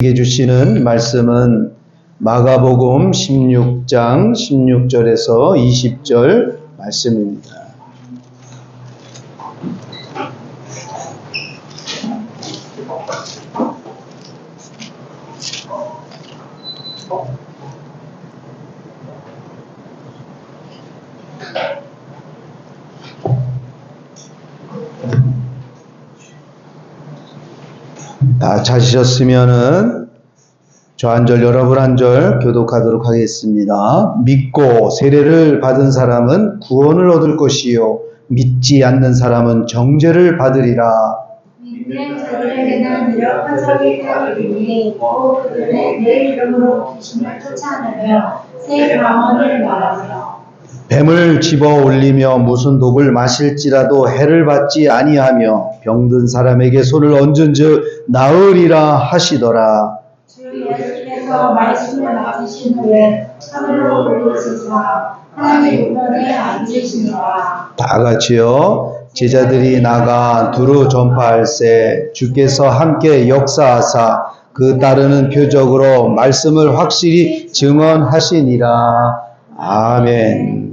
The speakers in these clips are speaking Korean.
주시는 말씀은 마가복음 16장 16절에서 20절 말씀입니다. 다 찾으셨으면은 저 한 절 여러분 한 절 교독하도록 하겠습니다. 믿고 세례를 받은 사람은 구원을 얻을 것이요 믿지 않는 사람은 정죄를 받으리라. 믿는 자들에게는 이런 적이 따르리니 곧 그들의 내 이름으로 귀신을 쫓아내며 새 방언을 말하며 뱀을 집어 올리며 무슨 독을 마실지라도 해를 받지 아니하며 병든 사람에게 손을 얹은즉 나으리라 하시더라. 주 예수께서 말씀을 맡으신 후에 하늘로 올리시사 하나님 우편에 앉으시니라. 다 같이요. 제자들이 나가 두루 전파할세 주께서 함께 역사하사 그 따르는 표적으로 말씀을 확실히 증언하시니라. 아멘.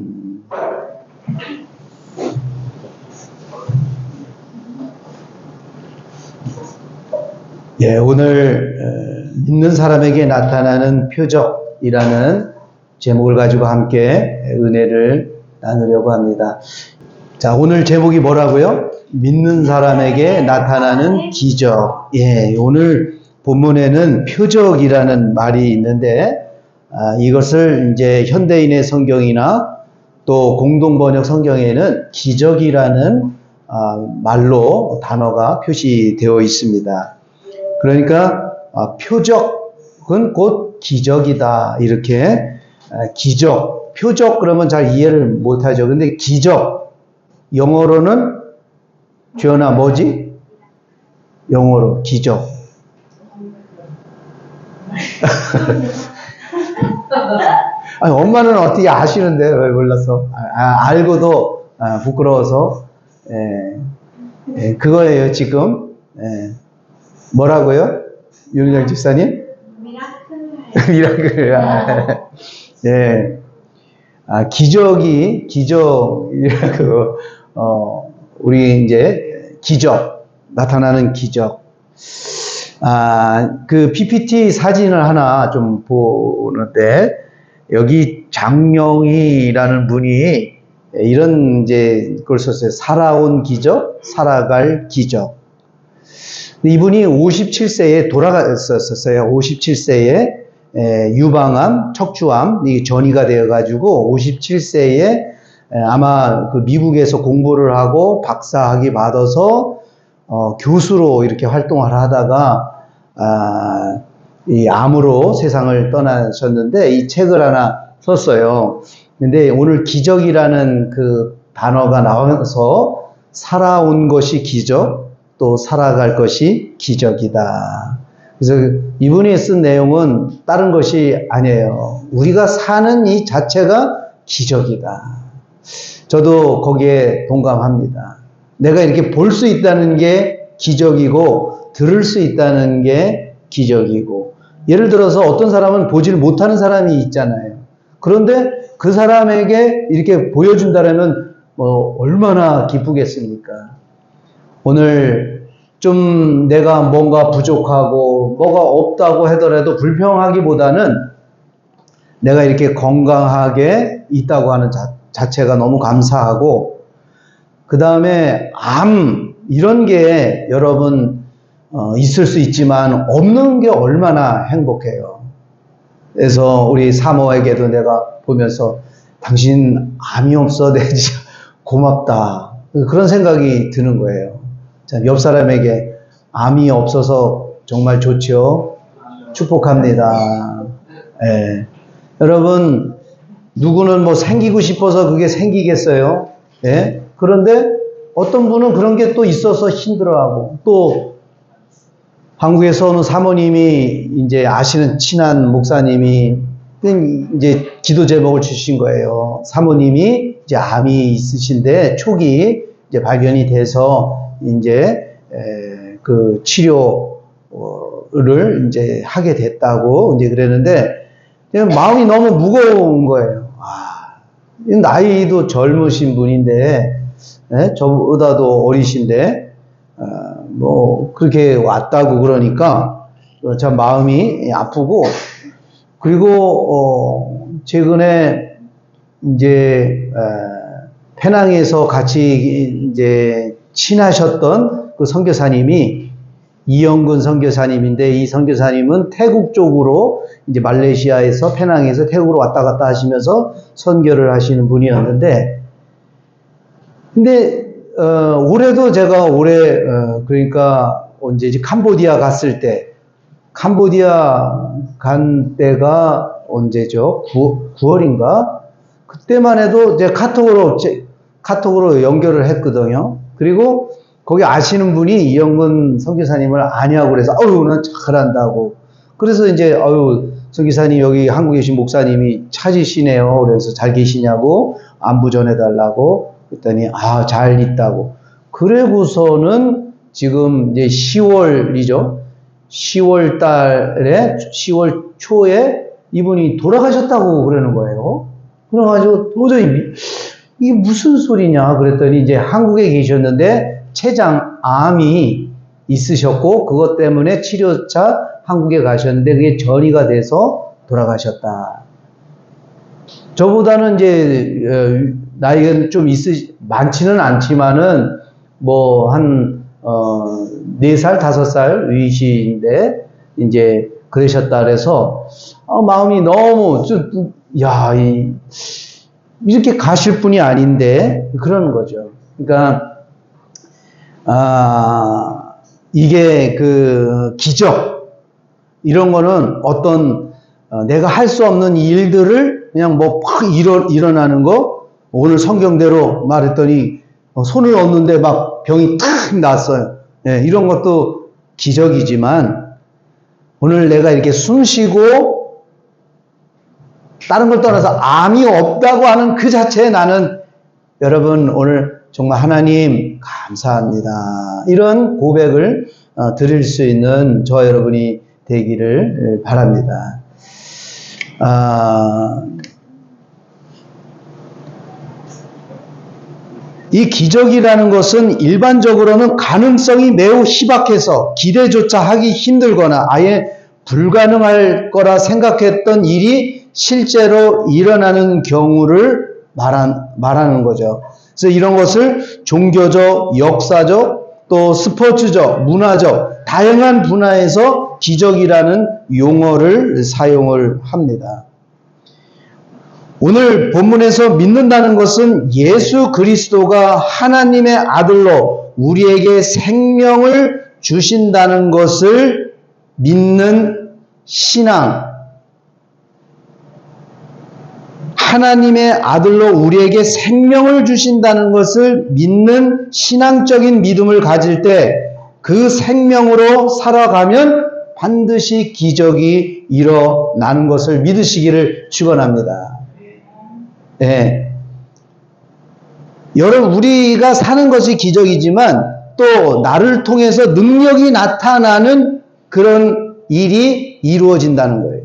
예, 오늘 믿는 사람에게 나타나는 표적이라는 제목을 가지고 함께 은혜를 나누려고 합니다. 자, 오늘 제목이 뭐라고요? 믿는 사람에게 나타나는 기적. 예, 오늘 본문에는 표적이라는 말이 있는데 이것을 이제 현대인의 성경이나 또 공동번역 성경에는 기적이라는 말로 단어가 표시되어 있습니다. 그러니까 표적은 곧 기적이다. 이렇게 기적, 표적 그러면 잘 이해를 못하죠. 근데 기적, 영어로는 주연아 뭐지? 영어로 기적. 아니, 엄마는 어떻게 아시는데 왜 몰라서 알고도 부끄러워서 그거예요 지금. 뭐라고요? 윤희정 집사님? 미라클. 예. 기적이라고, 우리 이제, 기적, 나타나는 기적. 그 PPT 사진을 하나 좀 보는데, 여기 장명희라는 분이 이런 이제, 걸 썼어요. 살아온 기적, 살아갈 기적. 이분이 57세에 돌아갔었어요. 57세에 유방암, 척추암, 이게 전이가 되어가지고 57세에 아마 그 미국에서 공부를 하고 박사학위 받아서 교수로 이렇게 활동을 하다가 이 암으로 세상을 떠나셨는데 이 책을 하나 썼어요. 근데 오늘 기적이라는 그 단어가 나와서 살아온 것이 기적, 또 살아갈 것이 기적이다. 그래서 이분이 쓴 내용은 다른 것이 아니에요. 우리가 사는 이 자체가 기적이다. 저도 거기에 동감합니다. 내가 이렇게 볼 수 있다는 게 기적이고 들을 수 있다는 게 기적이고, 예를 들어서 어떤 사람은 보질 못하는 사람이 있잖아요. 그런데 그 사람에게 이렇게 보여준다면 얼마나 기쁘겠습니까? 오늘 좀 내가 뭔가 부족하고 뭐가 없다고 하더라도 불평하기보다는 내가 이렇게 건강하게 있다고 하는 자체가 너무 감사하고, 그 다음에 암 이런 게 여러분 있을 수 있지만 없는 게 얼마나 행복해요. 그래서 우리 사모에게도 내가 보면서 당신 암이 없어, 내 진짜 고맙다, 그런 생각이 드는 거예요. 자, 옆 사람에게 암이 없어서 정말 좋죠. 축복합니다. 예. 여러분, 누구는 뭐 생기고 싶어서 그게 생기겠어요? 예? 그런데 어떤 분은 그런 게 또 있어서 힘들어하고, 또 한국에서 어느 사모님이 이제 아시는 친한 목사님이 이제 기도 제목을 주신 거예요. 사모님이 이제 암이 있으신데 초기 이제 발견이 돼서 이제 그 치료를 이제 하게 됐다고 이제 그랬는데, 마음이 너무 무거운 거예요. 나이도 젊으신 분인데, 저보다도 어리신데, 뭐, 그렇게 왔다고 그러니까, 참 마음이 아프고, 그리고, 최근에, 이제, 페낭에서 같이 이제 친하셨던 그 선교사님이 이영근 선교사님인데, 이 선교사님은 태국 쪽으로 이제 말레이시아에서 페낭에서 태국으로 왔다 갔다 하시면서 선교를 하시는 분이었는데, 근데 올해도 제가 그러니까 언제지 캄보디아 갔을 때, 캄보디아 간 때가 언제죠? 9월인가? 그때만 해도 제가 카톡으로 연결을 했거든요. 그리고 거기 아시는 분이 이영근 선교사님을 아냐고 그래서, 난 잘한다고. 그래서 이제, 선교사님 여기 한국에 계신 목사님이 찾으시네요. 그래서 잘 계시냐고, 안부 전해달라고. 그랬더니, 잘 있다고. 그러고서는 지금 이제 10월이죠. 10월 달에, 10월 초에 이분이 돌아가셨다고 그러는 거예요. 그래가지고 도저히, 이게 무슨 소리냐 그랬더니 이제 한국에 계셨는데 췌장암이 있으셨고 그것 때문에 치료차 한국에 가셨는데 그게 전이가 돼서 돌아가셨다. 저보다는 이제 나이가 좀 많지는 않지만은 뭐 한 4살, 5살 위시인데 이제 그러셨다 그래서 마음이 너무 이렇게 가실 분이 아닌데 그러는 거죠. 그러니까 이게 그 기적 이런 거는 어떤 내가 할 수 없는 일들을 그냥 뭐 팍 일어나는 거. 오늘 성경대로 말했더니 손을 얹는데 막 병이 탁 났어요. 이런 것도 기적이지만 오늘 내가 이렇게 숨 쉬고 다른 걸 떠나서 암이 없다고 하는 그 자체에 나는 여러분 오늘 정말 하나님 감사합니다. 이런 고백을 드릴 수 있는 저와 여러분이 되기를 바랍니다. 이 기적이라는 것은 일반적으로는 가능성이 매우 희박해서 기대조차 하기 힘들거나 아예 불가능할 거라 생각했던 일이 실제로 일어나는 경우를 말하는 거죠. 그래서 이런 것을 종교적, 역사적, 또 스포츠적, 문화적, 다양한 분야에서 기적이라는 용어를 사용을 합니다. 오늘 본문에서 믿는다는 것은 예수 그리스도가 하나님의 아들로 우리에게 생명을 주신다는 것을 믿는 신앙, 하나님의 아들로 우리에게 생명을 주신다는 것을 믿는 신앙적인 믿음을 가질 때 그 생명으로 살아가면 반드시 기적이 일어나는 것을 믿으시기를 축원합니다. 여러분 우리가 사는 것이 기적이지만 또 나를 통해서 능력이 나타나는 그런 일이 이루어진다는 거예요.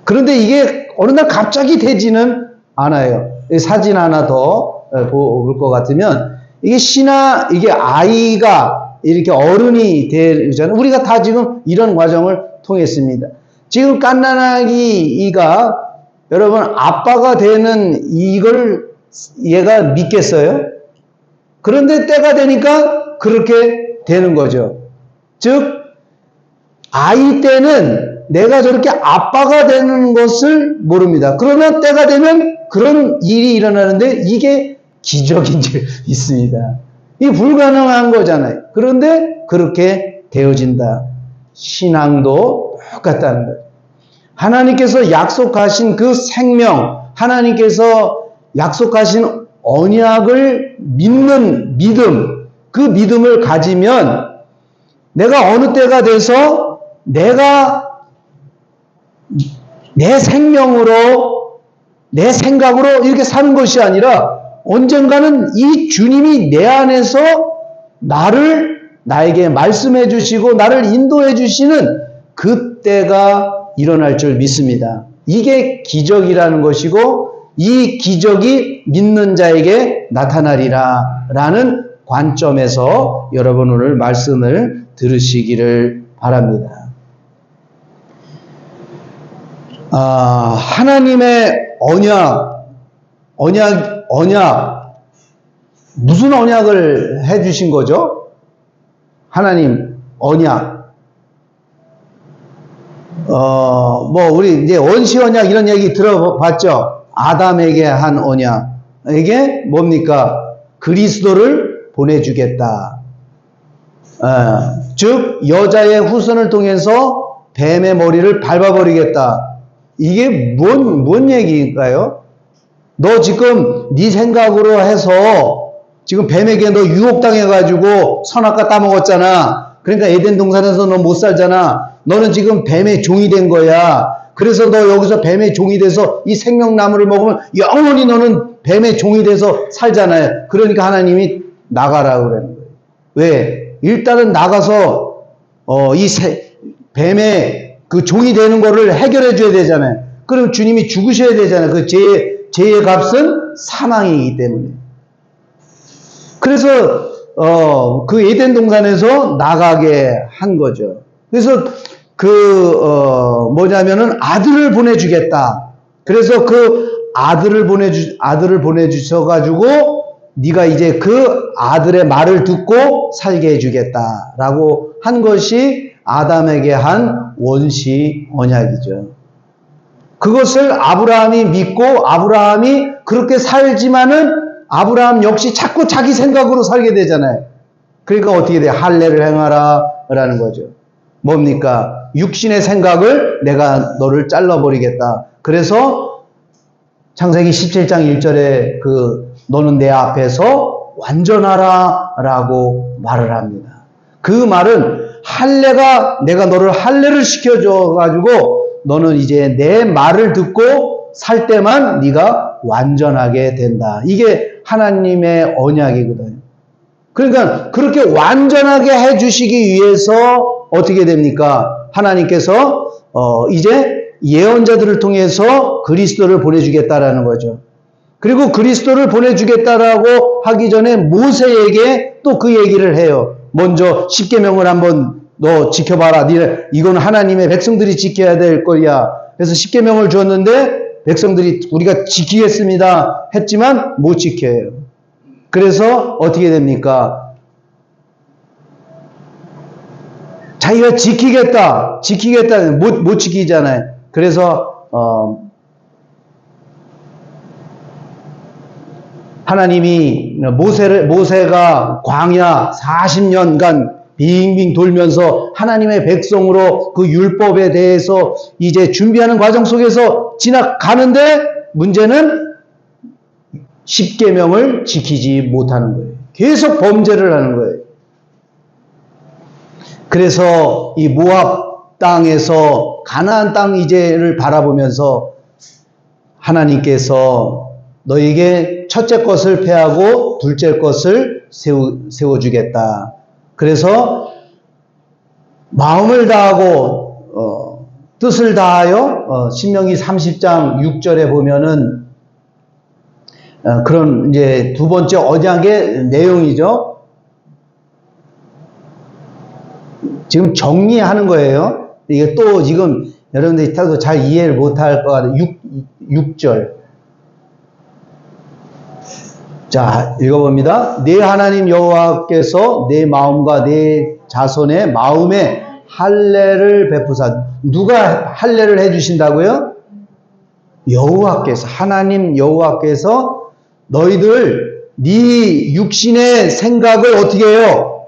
그런데 이게 어느 날 갑자기 되지는 않아요. 사진 하나 더 볼 것 같으면 이게 아이가 이렇게 어른이 되잖아요. 우리가 다 지금 이런 과정을 통했습니다. 지금 갓난아기가 여러분 아빠가 되는 이걸 얘가 믿겠어요? 그런데 때가 되니까 그렇게 되는 거죠. 즉 아이 때는 내가 저렇게 아빠가 되는 것을 모릅니다. 그러면 때가 되면 그런 일이 일어나는데 이게 기적인 줄 있습니다. 이게 불가능한 거잖아요. 그런데 그렇게 되어진다. 신앙도 똑같다는 거예요. 하나님께서 약속하신 그 생명, 하나님께서 약속하신 언약을 믿는 믿음, 그 믿음을 가지면 내가 어느 때가 돼서 내가 내 생명으로, 내 생각으로 이렇게 사는 것이 아니라 언젠가는 이 주님이 내 안에서 나를 나에게 말씀해 주시고 나를 인도해 주시는 그때가 일어날 줄 믿습니다. 이게 기적이라는 것이고 이 기적이 믿는 자에게 나타나리라 라는 관점에서 여러분 오늘 말씀을 들으시기를 바랍니다. 하나님의 언약, 무슨 언약을 해주신 거죠? 하나님 언약. 우리 이제 원시 언약 이런 얘기 들어봤죠? 아담에게 한 언약. 이게 뭡니까? 그리스도를 보내주겠다. 즉, 여자의 후손을 통해서 뱀의 머리를 밟아버리겠다. 이게 뭔 얘기일까요? 너 지금 네 생각으로 해서 지금 뱀에게 너 유혹당해가지고 선악과 따먹었잖아. 그러니까 에덴 동산에서 너 못 살잖아. 너는 지금 뱀의 종이 된 거야. 그래서 너 여기서 뱀의 종이 돼서 이 생명나무를 먹으면 영원히 너는 뱀의 종이 돼서 살잖아요. 그러니까 하나님이 나가라고 그러는 거예요. 왜? 일단은 나가서 뱀의 그 종이 되는 거를 해결해 줘야 되잖아요. 그럼 주님이 죽으셔야 되잖아요. 그 죄의 값은 사망이기 때문에. 그래서 그 에덴 동산에서 나가게 한 거죠. 그래서 뭐냐면은 아들을 보내주겠다. 그래서 그 아들을 보내주셔가지고 네가 이제 그 아들의 말을 듣고 살게 해주겠다라고 한 것이 아담에게 한 원시 언약이죠. 그것을 아브라함이 믿고 아브라함이 그렇게 살지만은 아브라함 역시 자꾸 자기 생각으로 살게 되잖아요. 그러니까 어떻게 돼요? 할례를 행하라 라는 거죠. 뭡니까? 육신의 생각을 내가 너를 잘라버리겠다. 그래서 창세기 17장 1절에 너는 내 앞에서 완전하라 라고 말을 합니다. 그 말은 내가 너를 할례를 시켜줘가지고 너는 이제 내 말을 듣고 살 때만 네가 완전하게 된다. 이게 하나님의 언약이거든요. 그러니까 그렇게 완전하게 해주시기 위해서 어떻게 됩니까? 하나님께서 이제 예언자들을 통해서 그리스도를 보내주겠다라는 거죠. 그리고 그리스도를 보내주겠다라고 하기 전에 모세에게 또 그 얘기를 해요. 먼저 십계명을 한번 너 지켜봐라. 이건 하나님의 백성들이 지켜야 될 거야. 그래서 십계명을 줬는데 백성들이 우리가 지키겠습니다 했지만 못 지켜요. 그래서 어떻게 됩니까? 자기가 지키겠다 못 지키잖아요. 그래서 하나님이 모세가 광야 40년간 빙빙 돌면서 하나님의 백성으로 그 율법에 대해서 이제 준비하는 과정 속에서 지나가는데 문제는 십계명을 지키지 못하는 거예요. 계속 범죄를 하는 거예요. 그래서 이 모압 땅에서 가나안 땅 이제를 바라보면서 하나님께서 너에게 첫째 것을 패하고 둘째 것을 세워주겠다. 그래서 마음을 다하고 뜻을 다하여 신명기 30장 6절에 보면은 그런 이제 두 번째 언약의 내용이죠. 지금 정리하는 거예요. 이게 또 지금 여러분들이 타도 잘 이해를 못할 것 같아요. 6절. 자, 읽어봅니다. 내 하나님 여호와께서 내 마음과 내 자손의 마음에 할례를 베푸사. 누가 할례를 해주신다고요? 여호와께서, 하나님 여호와께서 너희들 네 육신의 생각을 어떻게 해요?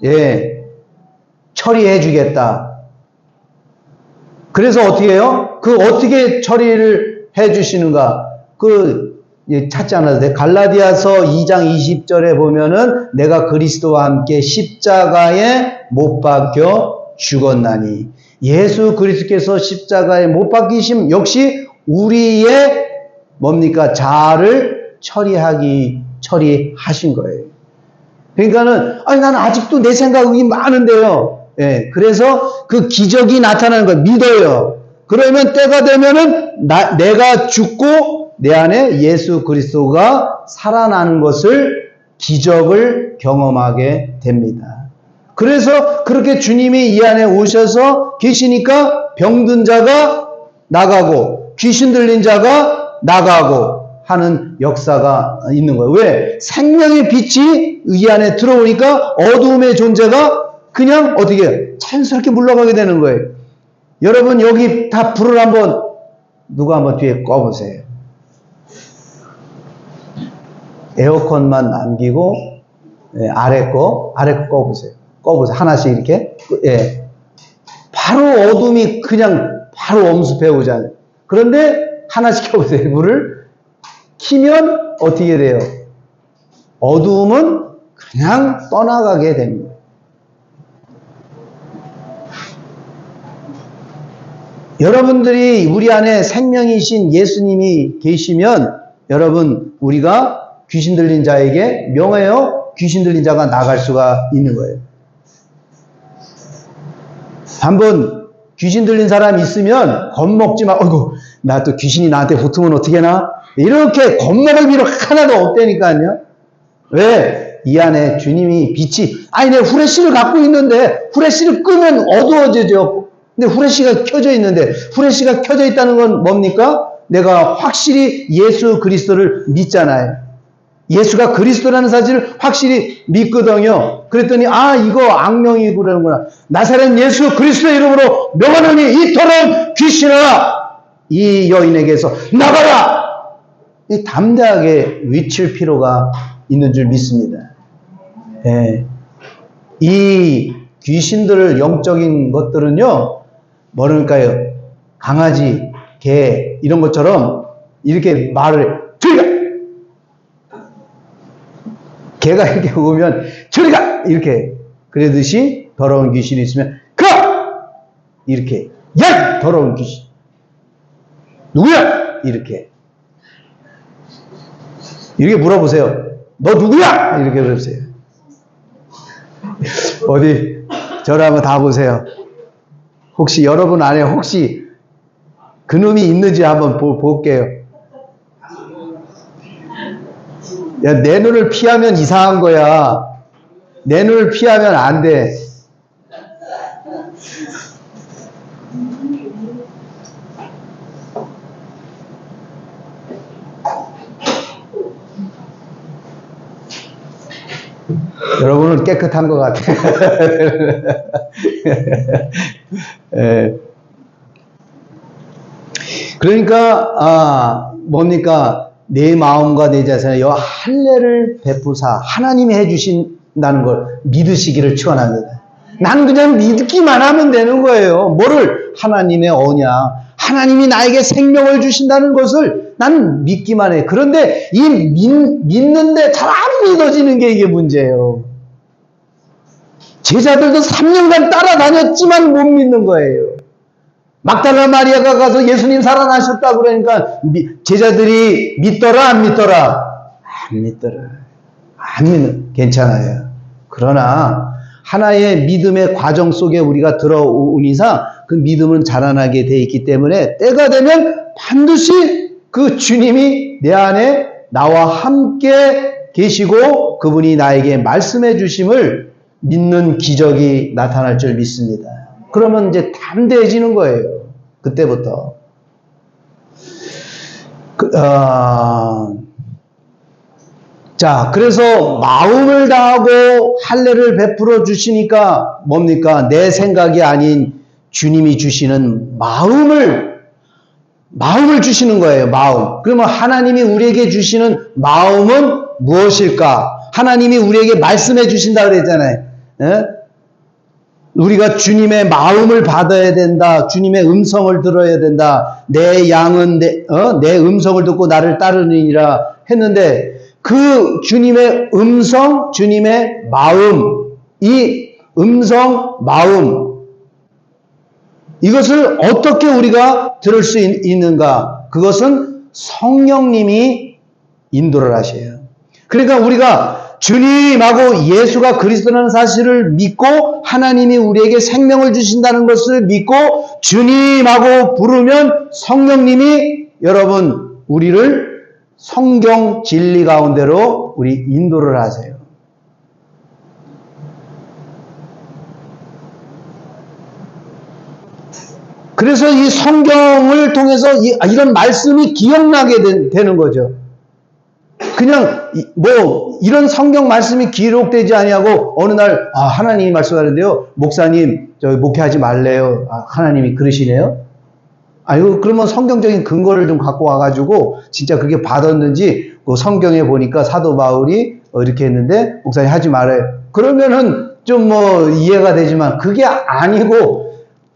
예, 처리해 주겠다. 그래서 어떻게 해요? 어떻게 처리를 해 주시는가? 찾지 않아도 돼. 갈라디아서 2장 20절에 보면은 내가 그리스도와 함께 십자가에 못 박혀 죽었나니. 예수 그리스도께서 십자가에 못 박히심 역시 우리의 뭡니까? 자아를 처리하신 거예요. 그러니까는, 아니, 나는 아직도 내 생각이 많은데요. 예, 그래서 그 기적이 나타나는 걸 믿어요. 그러면 때가 되면은 내가 죽고 내 안에 예수 그리스도가 살아나는 것을 기적을 경험하게 됩니다. 그래서 그렇게 주님이 이 안에 오셔서 계시니까 병든 자가 나가고 귀신 들린 자가 나가고 하는 역사가 있는 거예요. 왜? 생명의 빛이 이 안에 들어오니까 어두움의 존재가 그냥 어떻게 자연스럽게 물러가게 되는 거예요. 여러분 여기 다 불을 한번 누가 한번 뒤에 꺼보세요. 에어컨만 남기고 아래 거 꺼보세요. 꺼보세요. 하나씩 이렇게. 예. 바로 어둠이 그냥 바로 엄습해 오잖아요. 그런데 하나씩 켜보세요. 불을 키면 어떻게 돼요? 어두움은 그냥 떠나가게 됩니다. 여러분들이 우리 안에 생명이신 예수님이 계시면 여러분 우리가 귀신 들린 자에게 명하여 귀신 들린 자가 나갈 수가 있는 거예요. 한번 귀신 들린 사람이 있으면 겁먹지 마. 어이구, 나 또 귀신이 나한테 붙으면 어떻게 하나? 이렇게 겁먹을 필요 하나도 없다니까요. 왜? 이 안에 주님이 빛이, 아니, 내 후레쉬를 갖고 있는데, 후레쉬를 끄면 어두워지죠. 근데 후레쉬가 켜져 있는데, 후레쉬가 켜져 있다는 건 뭡니까? 내가 확실히 예수 그리스도를 믿잖아요. 예수가 그리스도라는 사실을 확실히 믿거든요. 그랬더니, 아, 이거 악령이 그러는구나. 나사렛 예수 그리스도의 이름으로 명하노니 이 더러운 귀신아! 이 여인에게서 나가라! 이 담대하게 외칠 필요가 있는 줄 믿습니다. 예. 이 귀신들을 영적인 것들은요, 뭐랄까요? 강아지, 개, 이런 것처럼 이렇게 말을, 저리가! 개가 이렇게 오면, 저리가! 이렇게. 그러듯이 더러운 귀신이 있으면, 가! 이렇게. 야! 더러운 귀신. 누구야? 이렇게. 이렇게 물어보세요. 너 누구야? 이렇게 물어보세요. 어디, 저를 한번 다 보세요. 혹시 여러분 안에 혹시 그놈이 있는지 한번 볼게요. 야, 내 눈을 피하면 이상한 거야. 내 눈을 피하면 안 돼. 여러분은 깨끗한 것 같아요. 예. 그러니까, 뭡니까? 내 마음과 내 자신에 여 할례를 베푸사 하나님이 해주신다는 걸 믿으시기를 축원합니다. 나는 그냥 믿기만 하면 되는 거예요. 뭐를? 하나님의 언약. 하나님이 나에게 생명을 주신다는 것을 나는 믿기만 해. 그런데 이 믿는데 잘 안 믿어지는 게 이게 문제예요. 제자들도 3년간 따라다녔지만 못 믿는 거예요. 막달라 마리아가 가서 예수님 살아나셨다 그러니까 제자들이 믿더라 안 믿더라? 안 믿더라. 안 믿는 괜찮아요. 그러나 하나의 믿음의 과정 속에 우리가 들어온 이상 그 믿음은 자라나게 돼 있기 때문에 때가 되면 반드시 그 주님이 내 안에 나와 함께 계시고 그분이 나에게 말씀해 주심을 믿는 기적이 나타날 줄 믿습니다. 그러면 이제 담대해지는 거예요. 그때부터. 자, 그래서 마음을 다하고 할례를 베풀어 주시니까 뭡니까? 내 생각이 아닌 주님이 주시는 마음을 주시는 거예요. 마음. 그러면 하나님이 우리에게 주시는 마음은 무엇일까? 하나님이 우리에게 말씀해 주신다 그랬잖아요. 예? 우리가 주님의 마음을 받아야 된다. 주님의 음성을 들어야 된다. 내 양은 내 음성을 듣고 나를 따르느니라 했는데 그 주님의 음성, 주님의 마음, 이 음성, 마음 이것을 어떻게 우리가 들을 수 있는가? 그것은 성령님이 인도를 하셔요. 그러니까 우리가 주님하고 예수가 그리스도라는 사실을 믿고 하나님이 우리에게 생명을 주신다는 것을 믿고 주님하고 부르면 성령님이 여러분 우리를 성경 진리 가운데로 우리 인도를 하세요. 그래서 이 성경을 통해서 이런 말씀이 기억나게 되는 거죠. 그냥 뭐 이런 성경 말씀이 기록되지 아니하고 어느 날 하나님이 말씀하는데요. 목사님 저 목회하지 말래요. 하나님이 그러시네요. 아이고 그러면 성경적인 근거를 좀 갖고 와가지고 진짜 그게 받았는지 그 성경에 보니까 사도 바울이 이렇게 했는데 목사님 하지 말아요. 그러면은 좀 뭐 이해가 되지만 그게 아니고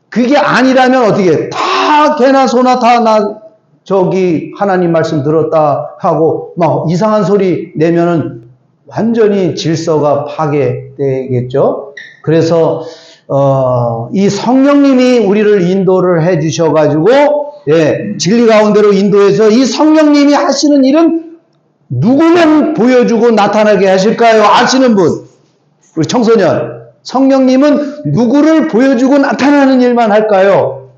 그게 아니라면 어떻게 다 개나 소나 다 나 저기 하나님 말씀 들었다 하고 막 이상한 소리 내면은 완전히 질서가 파괴되겠죠. 그래서 이 성령님이 우리를 인도를 해 주셔가지고 진리 가운데로 인도해서 이 성령님이 하시는 일은 누구만 보여주고 나타나게 하실까요? 아시는 분? 우리 청소년. 성령님은 누구를 보여주고 나타나는 일만 할까요?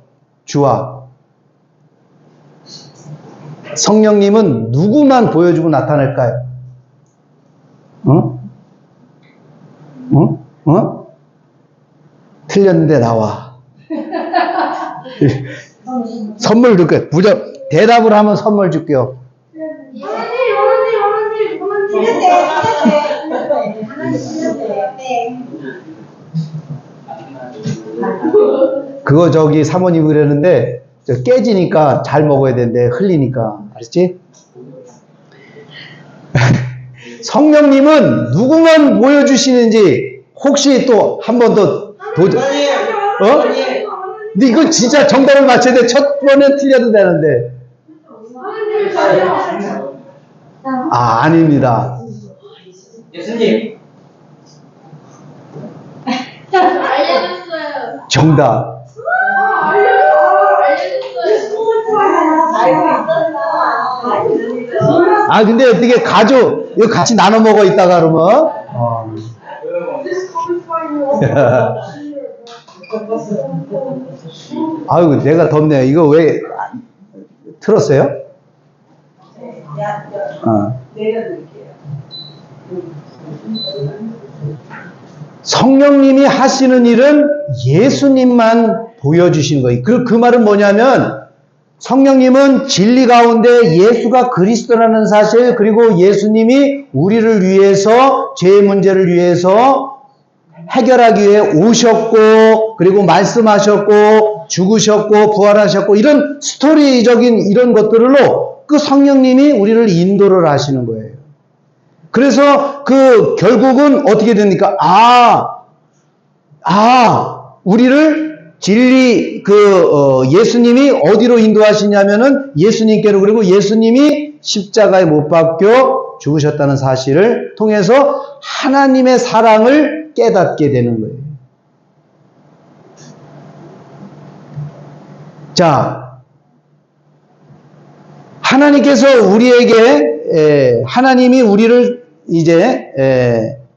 주와. 성령님은 누구만 보여주고 나타날까요? 틀렸는데 나와. 선물 줄게요. 무조건 대답을 하면 선물 줄게요. 그거 저기 사모님 그랬는데 깨지니까 잘 먹어야 되는데 흘리니까 알았지? 성령님은 누구만 보여주시는지 혹시 또 한 번 더 도전 근데 이거 진짜 정답을 맞춰야 돼. 첫 번에 틀려도 되는데 아닙니다. 예수님. 알려줬어요. 정답. 근데 어떻게 가족 이거 같이 나눠 먹어 있다가 그러면 아유 내가 덥네요. 이거 왜 틀었어요? 내려드릴게요. 성령님이 하시는 일은 예수님만 보여주시는 거예요. 그 말은 뭐냐면 성령님은 진리 가운데 예수가 그리스도라는 사실 그리고 예수님이 우리를 위해서 죄의 문제를 위해서 해결하기 위해 오셨고 그리고 말씀하셨고 죽으셨고 부활하셨고 이런 스토리적인 이런 것들로 그 성령님이 우리를 인도를 하시는 거예요. 그래서 그 결국은 어떻게 됩니까? 우리를 진리 예수님이 어디로 인도하시냐면은 예수님께로 그리고 예수님이 십자가에 못 박혀 죽으셨다는 사실을 통해서 하나님의 사랑을 깨닫게 되는 거예요. 자, 하나님께서 우리에게 하나님이 우리를 이제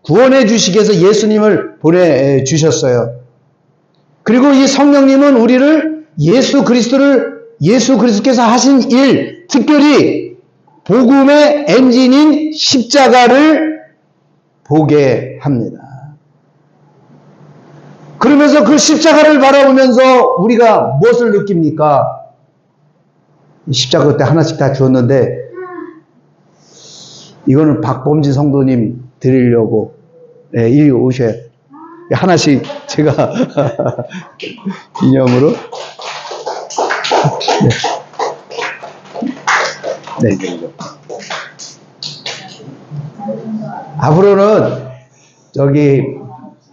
구원해 주시기 위해서 예수님을 보내주셨어요. 그리고 이 성령님은 우리를 예수 그리스도께서 하신 일, 특별히 복음의 엔진인 십자가를 보게 합니다. 그러면서 그 십자가를 바라보면서 우리가 무엇을 느낍니까? 십자가 그때 하나씩 다 주었는데 이거는 박범진 성도님 드리려고 이리 오셔야 하나씩 제가 기념으로 네. 앞으로는 저기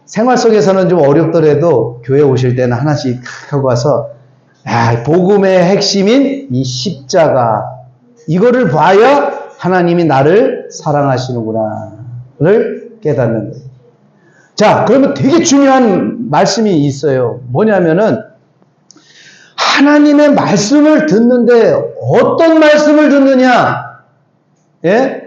생활 속에서는 좀 어렵더라도 교회 오실 때는 하나씩 하고 와서 복음의 핵심인 이 십자가 이거를 봐야 하나님이 나를 사랑하시는구나를 깨닫는 거예요. 자, 그러면 되게 중요한 말씀이 있어요. 뭐냐면은 하나님의 말씀을 듣는데 어떤 말씀을 듣느냐? 예?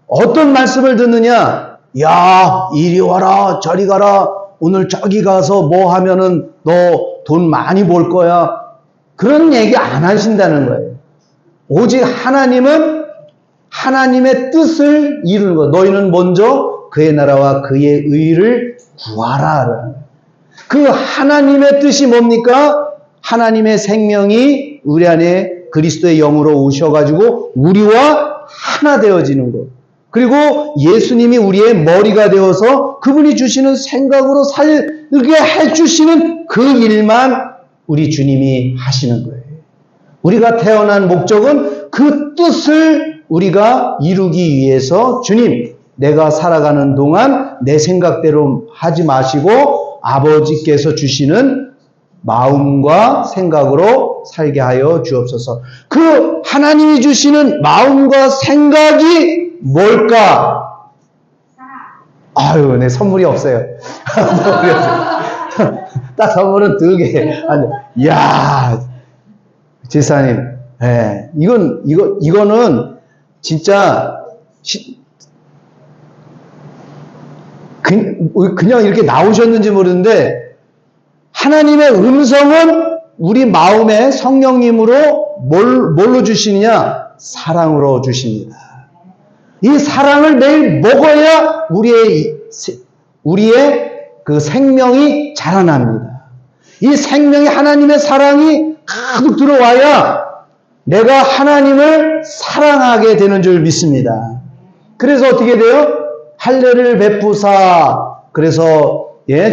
어떤 말씀을 듣느냐? 야, 이리 와라, 저리 가라, 오늘 저기 가서 뭐 하면은 너 돈 많이 벌 거야. 그런 얘기 안 하신다는 거예요. 오직 하나님은 하나님의 뜻을 이루는 것. 너희는 먼저 그의 나라와 그의 의를 구하라. 그 하나님의 뜻이 뭡니까? 하나님의 생명이 우리 안에 그리스도의 영으로 오셔가지고 우리와 하나 되어지는 것. 그리고 예수님이 우리의 머리가 되어서 그분이 주시는 생각으로 살게 해주시는 그 일만 우리 주님이 하시는 거예요. 우리가 태어난 목적은 그 뜻을 우리가 이루기 위해서 주님, 내가 살아가는 동안 내 생각대로 하지 마시고 아버지께서 주시는 마음과 생각으로 살게 하여 주옵소서. 그 하나님이 주시는 마음과 생각이 뭘까? 아유, 내 선물이 없어요. 딱 선물은 2개. 이야, 지사님, 예, 이거는 진짜 그냥 이렇게 나오셨는지 모르는데 하나님의 음성은 우리 마음에 성령님으로 뭘로 주시느냐? 사랑으로 주십니다. 이 사랑을 매일 먹어야 우리의 그 생명이 자라납니다. 이 생명이 하나님의 사랑이 가득 들어와야 내가 하나님을 사랑하게 되는 줄 믿습니다. 그래서 어떻게 돼요? 할례를 베푸사, 그래서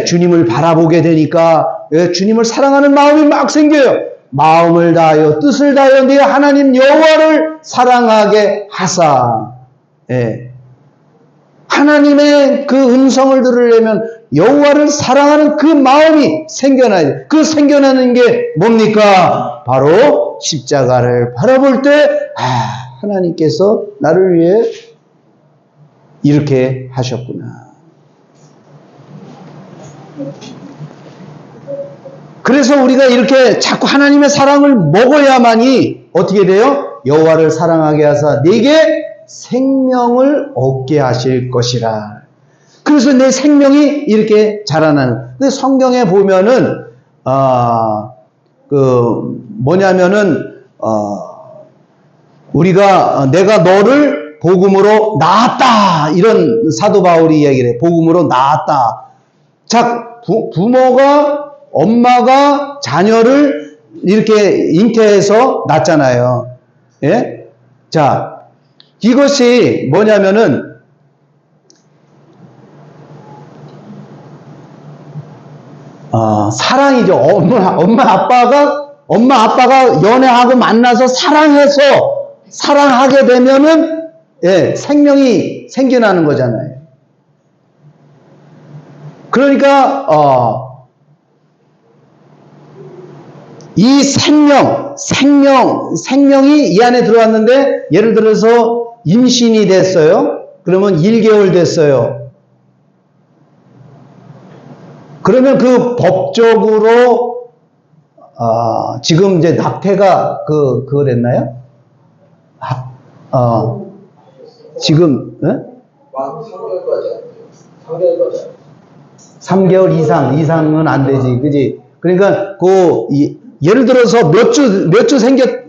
주님을 바라보게 되니까 주님을 사랑하는 마음이 막 생겨요. 마음을 다하여 뜻을 다하여 내 하나님 여호와를 사랑하게 하사. 하나님의 그 음성을 들으려면 여호와를 사랑하는 그 마음이 생겨나야 돼. 그 생겨나는 게 뭡니까? 바로 십자가를 바라볼 때 하나님께서 나를 위해 이렇게 하셨구나. 그래서 우리가 이렇게 자꾸 하나님의 사랑을 먹어야만이 어떻게 돼요? 여호와를 사랑하게 하사 내게 생명을 얻게 하실 것이라. 그래서 내 생명이 이렇게 자라나는. 근데 성경에 보면은 우리가 내가 너를 복음으로 낳았다, 이런 사도 바울이 이야기를 해. 복음으로 낳았다. 자, 부모가, 엄마가 자녀를 이렇게 잉태해서 낳잖아요. 예? 자, 이것이 뭐냐면은 사랑이죠. 엄마 아빠가 연애하고 만나서 사랑하게 되면은 생명이 생겨나는 거잖아요. 그러니까 이 생명이 이 안에 들어왔는데, 예를 들어서 임신이 됐어요. 그러면 1개월 됐어요. 그러면 그 법적으로 지금 이제 낙태가 그랬나요? 지금 3개월 이상은 안 되지, 그지? 그러니까 예를 들어서 몇 주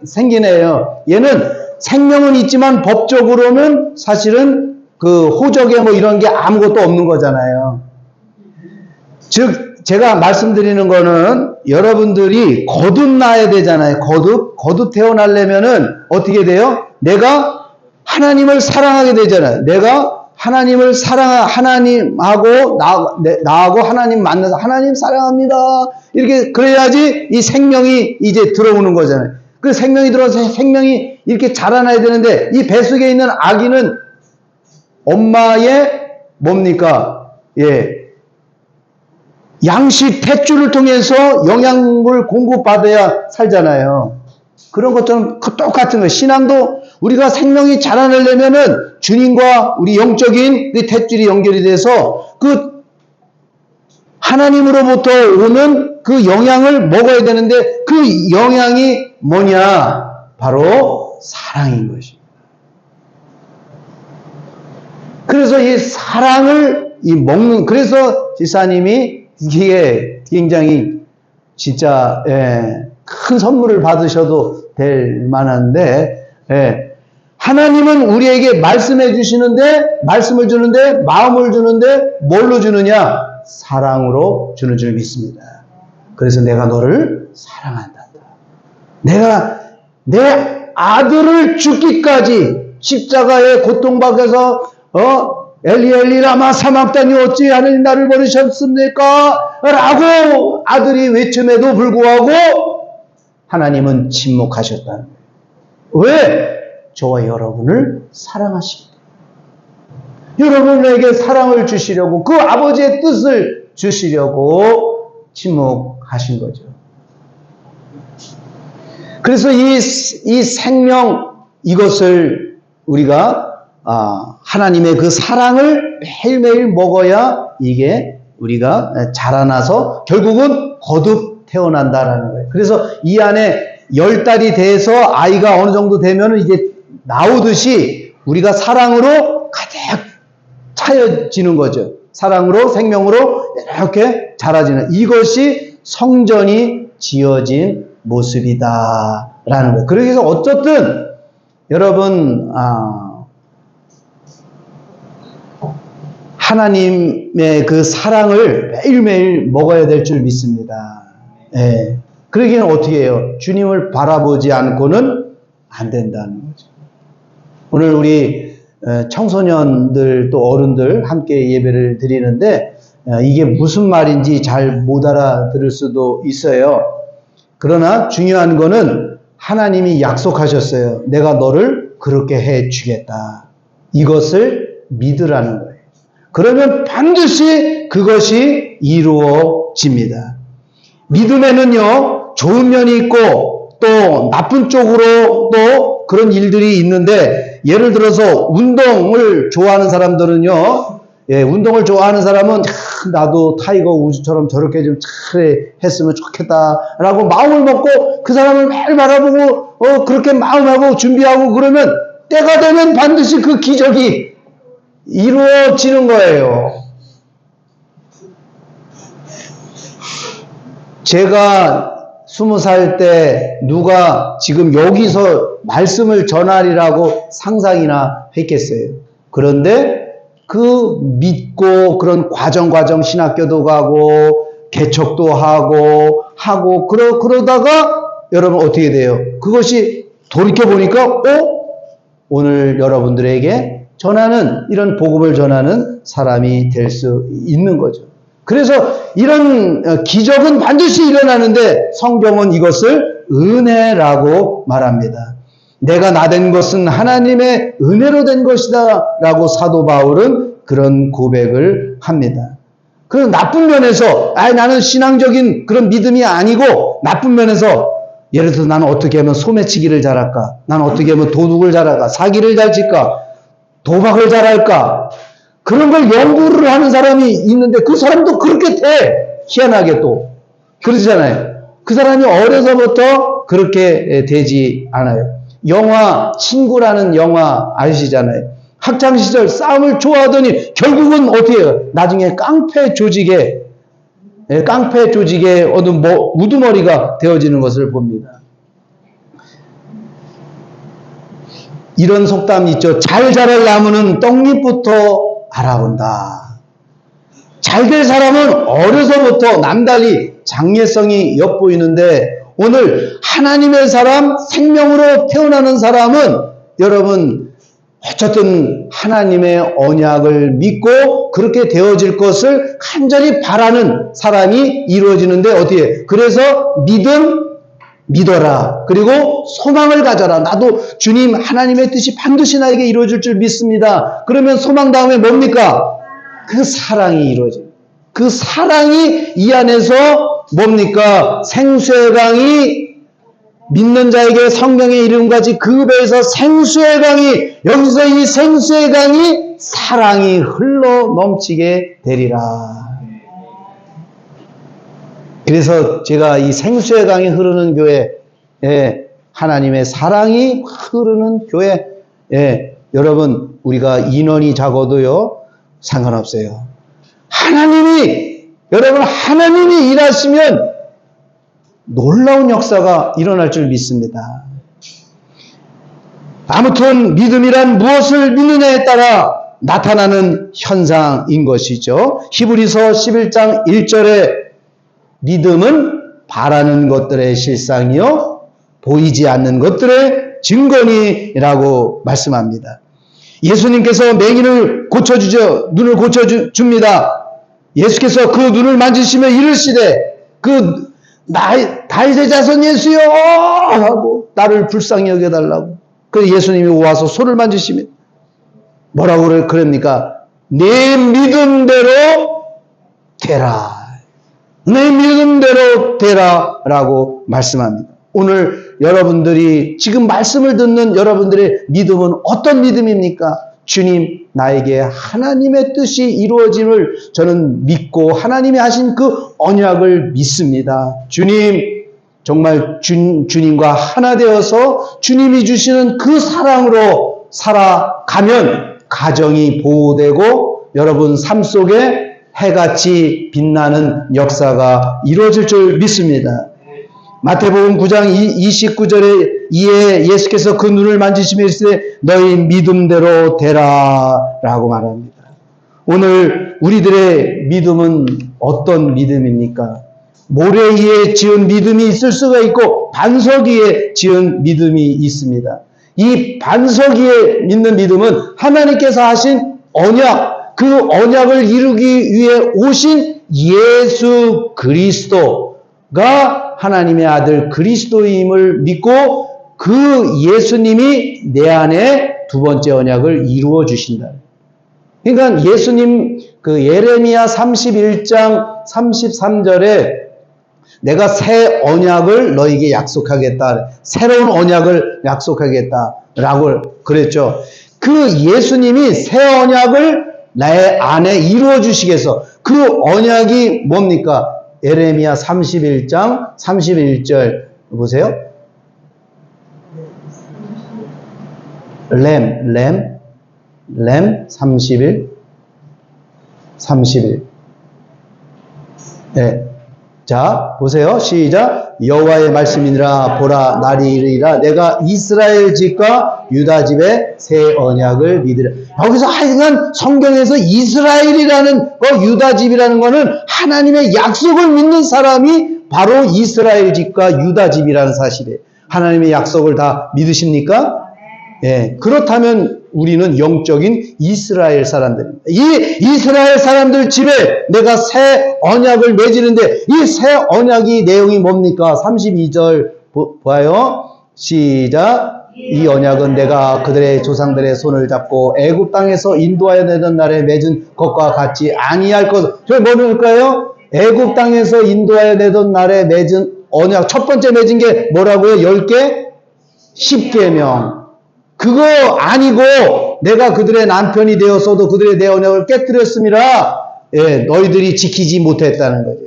생기네요. 얘는 생명은 있지만 법적으로는 사실은 그 호적에 뭐 이런 게 아무것도 없는 거잖아요. 즉 제가 말씀드리는 거는 여러분들이 거듭나야 되잖아요. 거듭 태어나려면은 어떻게 돼요? 내가 하나님을 사랑하게 되잖아요. 내가 하나님을 하나님하고 나하고 하나님 만나서 하나님 사랑합니다, 이렇게 그래야지 이 생명이 이제 들어오는 거잖아요. 그 생명이 들어와서 생명이 이렇게 자라나야 되는데, 이 뱃속에 있는 아기는 엄마의 뭡니까? 양식 탯줄을 통해서 영양을 공급받아야 살잖아요. 그런 것처럼 똑같은 거예요. 신앙도 우리가 생명이 자라나려면은 주님과 우리 영적인 그 탯줄이 연결이 돼서 그 하나님으로부터 오는 그 영양을 먹어야 되는데, 그 영양이 뭐냐? 바로 사랑인 것입니다. 그래서 이 사랑을 먹는, 그래서 지사님이 이게 굉장히 진짜, 큰 선물을 받으셔도 될 만한데, 하나님은 우리에게 말씀해 주시는데, 말씀을 주는데, 마음을 주는데, 뭘로 주느냐? 사랑으로 주는 줄 믿습니다. 그래서 내가 너를 사랑한다. 내가 내 아들을 죽기까지 십자가에 고통받아서 엘리 엘리 라마 사막다니 어찌 하느님 나를 버리셨습니까? 라고 아들이 외침에도 불구하고 하나님은 침묵하셨다는 거예요. 왜? 저와 여러분을 사랑하십니다. 여러분에게 사랑을 주시려고, 그 아버지의 뜻을 주시려고 침묵하신 거죠. 그래서 이 생명, 이것을 우리가 하나님의 그 사랑을 매일매일 먹어야 이게 우리가 자라나서 결국은 거듭 태어난다라는 거예요. 그래서 이 안에 10달이 돼서 아이가 어느 정도 되면 이제 나오듯이 우리가 사랑으로 가득 차여지는 거죠. 사랑으로, 생명으로 이렇게 자라지는, 이것이 성전이 지어진 모습이다라는 거예요. 그래서 어쨌든 여러분, 하나님의 그 사랑을 매일매일 먹어야 될 줄 믿습니다. 그러기에는 어떻게 해요? 주님을 바라보지 않고는 안 된다는 거죠. 오늘 우리 청소년들 또 어른들 함께 예배를 드리는데 이게 무슨 말인지 잘 못 알아들을 수도 있어요. 그러나 중요한 거는 하나님이 약속하셨어요. 내가 너를 그렇게 해 주겠다. 이것을 믿으라는 거예요. 그러면 반드시 그것이 이루어집니다. 믿음에는요, 좋은 면이 있고 또 나쁜 쪽으로 또 그런 일들이 있는데, 예를 들어서 운동을 좋아하는 사람들은요, 운동을 좋아하는 사람은 나도 타이거 우즈처럼 저렇게 좀 했으면 좋겠다라고 마음을 먹고 그 사람을 매일 바라보고 그렇게 마음하고 준비하고 그러면 때가 되면 반드시 그 기적이 이루어지는 거예요. 제가 20살 때 누가 지금 여기서 말씀을 전하리라고 상상이나 했겠어요. 그런데 그 믿고 그런 과정 신학교도 가고 개척도 하고 그러다가 여러분 어떻게 돼요? 그것이 돌이켜보니까 오늘 여러분들에게 전하는, 이런 복음을 전하는 사람이 될 수 있는 거죠. 그래서 이런 기적은 반드시 일어나는데 성경은 이것을 은혜라고 말합니다. 내가 나된 것은 하나님의 은혜로 된 것이다 라고 사도 바울은 그런 고백을 합니다. 그 나쁜 면에서 나는 신앙적인 그런 믿음이 아니고, 나쁜 면에서 예를 들어서 나는 어떻게 하면 소매치기를 잘할까, 나는 어떻게 하면 도둑을 잘할까, 사기를 잘 칠까, 도박을 잘할까, 그런 걸 연구를 하는 사람이 있는데 그 사람도 그렇게 돼. 희한하게 또 그러잖아요. 그 사람이 어려서부터 그렇게 되지 않아요. 영화 친구라는 영화 아시잖아요. 학창시절 싸움을 좋아하더니 결국은 어떻게 해요? 나중에 깡패 조직에 우두머리가 되어지는 것을 봅니다. 이런 속담이 있죠. 잘 자랄 나무는 떡잎부터 알아본다. 잘 될 사람은 어려서부터 남달리 장래성이 엿보이는데, 오늘 하나님의 사람, 생명으로 태어나는 사람은 여러분 어쨌든 하나님의 언약을 믿고 그렇게 되어질 것을 간절히 바라는 사람이 이루어지는데, 어떻게? 그래서 믿어라. 그리고 소망을 가져라. 나도 주님 하나님의 뜻이 반드시 나에게 이루어질 줄 믿습니다. 그러면 소망 다음에 뭡니까? 그 사랑이 이루어집니다. 그 사랑이 이 안에서 뭡니까? 생수의 강이, 믿는 자에게 성령의 이름까지 그 배에서 생수의 강이, 여기서 이 생수의 강이 사랑이 흘러 넘치게 되리라. 그래서 제가 이 생수의 강이 흐르는 교회, 하나님의 사랑이 흐르는 교회, 여러분, 우리가 인원이 작아도요, 상관없어요. 여러분, 하나님이 일하시면 놀라운 역사가 일어날 줄 믿습니다. 아무튼 믿음이란 무엇을 믿느냐에 따라 나타나는 현상인 것이죠. 히브리서 11장 1절에 믿음은 바라는 것들의 실상이요 보이지 않는 것들의 증거니라고 말씀합니다. 예수님께서 맹인을 고쳐주죠. 눈을 고쳐줍니다. 예수께서 그 눈을 만지시며 이르시되 다윗의 자손 예수여 하고 나를 불쌍히 여겨달라고. 그래서 예수님이 와서 손을 만지시며 뭐라고 그럽니까? 내 믿음대로 되라. 내 믿음대로 되라 라고 말씀합니다. 오늘 여러분들이 지금 말씀을 듣는 여러분들의 믿음은 어떤 믿음입니까? 주님, 나에게 하나님의 뜻이 이루어짐을 저는 믿고 하나님이 하신 그 언약을 믿습니다. 주님, 정말 주님과 하나 되어서 주님이 주시는 그 사랑으로 살아가면 가정이 보호되고 여러분 삶 속에 해같이 빛나는 역사가 이루어질 줄 믿습니다. 마태복음 9장 29절에 이에 예수께서 그 눈을 만지시며 이르시되 너희 믿음대로 되라 라고 말합니다. 오늘 우리들의 믿음은 어떤 믿음입니까? 모래 위에 지은 믿음이 있을 수가 있고 반석 위에 지은 믿음이 있습니다. 이 반석 위에 믿는 믿음은 하나님께서 하신 언약, 그 언약을 이루기 위해 오신 예수 그리스도가 하나님의 아들 그리스도임을 믿고 그 예수님이 내 안에 두 번째 언약을 이루어 주신다. 그러니까 예수님 그 예레미야 31장 33절에 내가 새 언약을 너에게 약속하겠다. 새로운 언약을 약속하겠다라고 그랬죠. 그 예수님이 새 언약을 내 안에 이루어 주시겠어. 그 언약이 뭡니까? 예레미야 31장 31절 보세요. 램 31 네. 자, 보세요. 시작. 여호와의 말씀이니라. 보라, 날이 이르리라. 내가 이스라엘 집과 유다 집의 새 언약을 믿으라. 여기서 하여간 성경에서 이스라엘이라는 거, 유다 집이라는 거는 하나님의 약속을 믿는 사람이 바로 이스라엘 집과 유다 집이라는 사실이에요. 하나님의 약속을 다 믿으십니까? 예. 그렇다면 우리는 영적인 이스라엘 사람들입니다. 이 이스라엘 사람들 집에 내가 새 언약을 맺이는데 이 새 언약이 내용이 뭡니까? 32절 봐요. 시작. 이 언약은 내가 그들의 조상들의 손을 잡고 애굽 땅에서 인도하여 내던 날에 맺은 것과 같이 아니할 것. 저 뭐일까요? 애굽 땅에서 인도하여 내던 날에 맺은 언약. 첫 번째 맺은 게 뭐라고요? 10개? 10계명. 그거 아니고 내가 그들의 남편이 되었어도 그들의 내 언약을 깨뜨렸음이라 예, 너희들이 지키지 못했다는 거죠.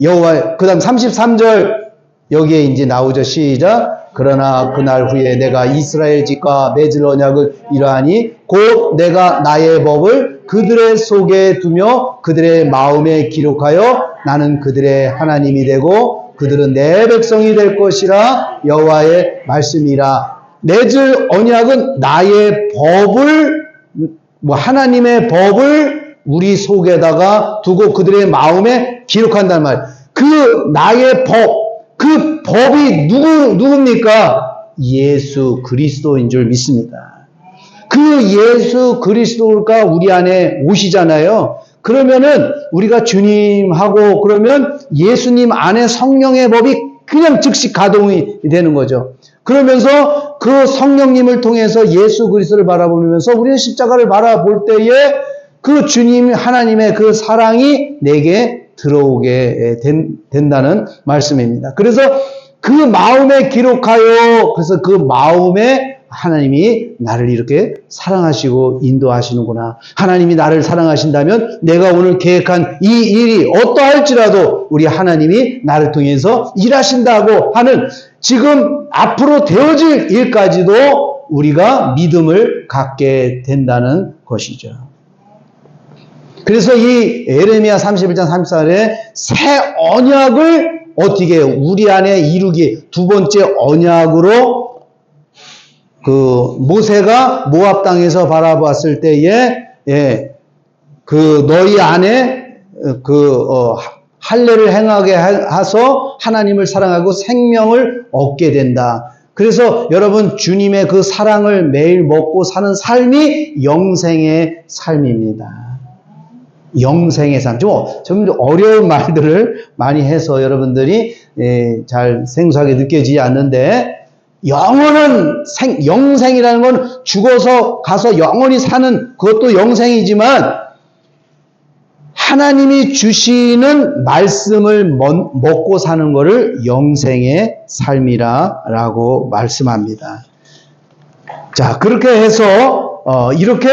여호와 그다음 33절 여기에 이제 나오죠. 시작. 그러나 그날 후에 내가 이스라엘 집과 맺을 언약을 이러하니 곧 내가 나의 법을 그들의 속에 두며 그들의 마음에 기록하여 나는 그들의 하나님이 되고 그들은 내 백성이 될 것이라 여호와의 말씀이라. 맺을 언약은 나의 법을, 하나님의 법을 우리 속에다가 두고 그들의 마음에 기록한단 말이에요. 그 나의 법, 그 법이 누굽니까? 예수 그리스도인 줄 믿습니다. 그 예수 그리스도가 우리 안에 오시잖아요. 그러면은 우리가 주님하고 그러면 예수님 안에 성령의 법이 그냥 즉시 가동이 되는 거죠. 그러면서 그 성령님을 통해서 예수 그리스도를 바라보면서 우리는 십자가를 바라볼 때에 그 주님 하나님의 그 사랑이 내게 들어오게 된다는 말씀입니다. 그래서 그 마음에 기록하여 그래서 그 마음에 하나님이 나를 이렇게 사랑하시고 인도하시는구나. 하나님이 나를 사랑하신다면 내가 오늘 계획한 이 일이 어떠할지라도 우리 하나님이 나를 통해서 일하신다고 하는 지금 앞으로 되어질 일까지도 우리가 믿음을 갖게 된다는 것이죠. 그래서 이 예레미야 31장 34절에 새 언약을 어떻게 해요? 우리 안에 이루기 두 번째 언약으로 그 모세가 모압 땅에서 바라봤을 때에 그 너희 안에 할례를 행하게 하서 하나님을 사랑하고 생명을 얻게 된다. 그래서 여러분 주님의 그 사랑을 매일 먹고 사는 삶이 영생의 삶입니다. 영생의 삶. 좀 어려운 말들을 많이 해서 여러분들이 잘 생소하게 느껴지지 않는데 영원한 영생이라는 건 죽어서 가서 영원히 사는 그것도 영생이지만 하나님이 주시는 말씀을 먹고 사는 것을 영생의 삶이라고 말씀합니다. 자, 그렇게 해서 이렇게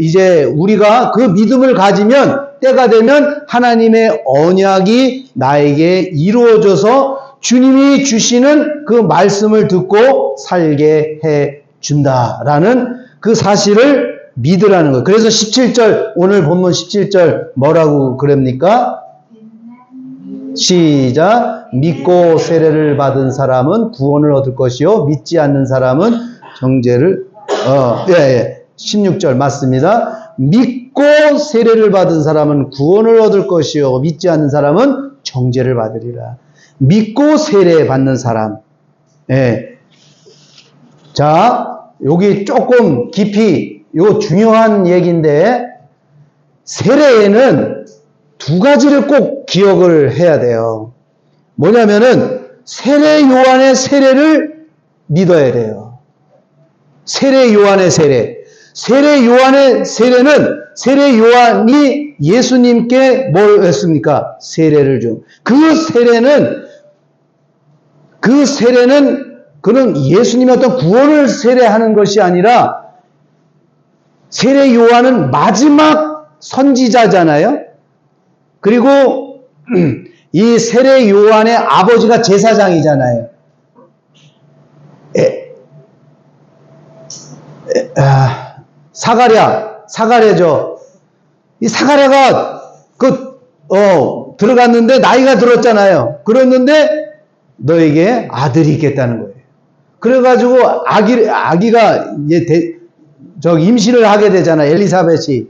이제 우리가 그 믿음을 가지면 때가 되면 하나님의 언약이 나에게 이루어져서 주님이 주시는 그 말씀을 듣고 살게 해 준다라는 그 사실을 믿으라는 거예요. 그래서 17절, 오늘 본문 17절 뭐라고 그럽니까? 시작. 믿고 세례를 받은 사람은 구원을 얻을 것이요 믿지 않는 사람은 정죄를 16절 맞습니다. 믿고 세례를 받은 사람은 구원을 얻을 것이요 믿지 않는 사람은 정죄를 받으리라. 믿고 세례 받는 사람. 자, 여기 조금 깊이 요 중요한 얘기인데 세례에는 두 가지를 꼭 기억을 해야 돼요. 뭐냐면은 세례 요한의 세례를 믿어야 돼요. 세례 요한의 세례. 세례 요한의 세례는 세례 요한이 예수님께 뭘 했습니까? 세례를 준. 그 세례는 그는 예수님의 어떤 구원을 세례하는 것이 아니라 세례 요한은 마지막 선지자잖아요. 그리고 이 세례 요한의 아버지가 제사장이잖아요. 사가랴죠. 이 사가랴가 들어갔는데 나이가 들었잖아요. 그랬는데 너에게 아들이 있겠다는 거예요. 그래가지고 아기가 이제 임신을 하게 되잖아요. 엘리사벳이.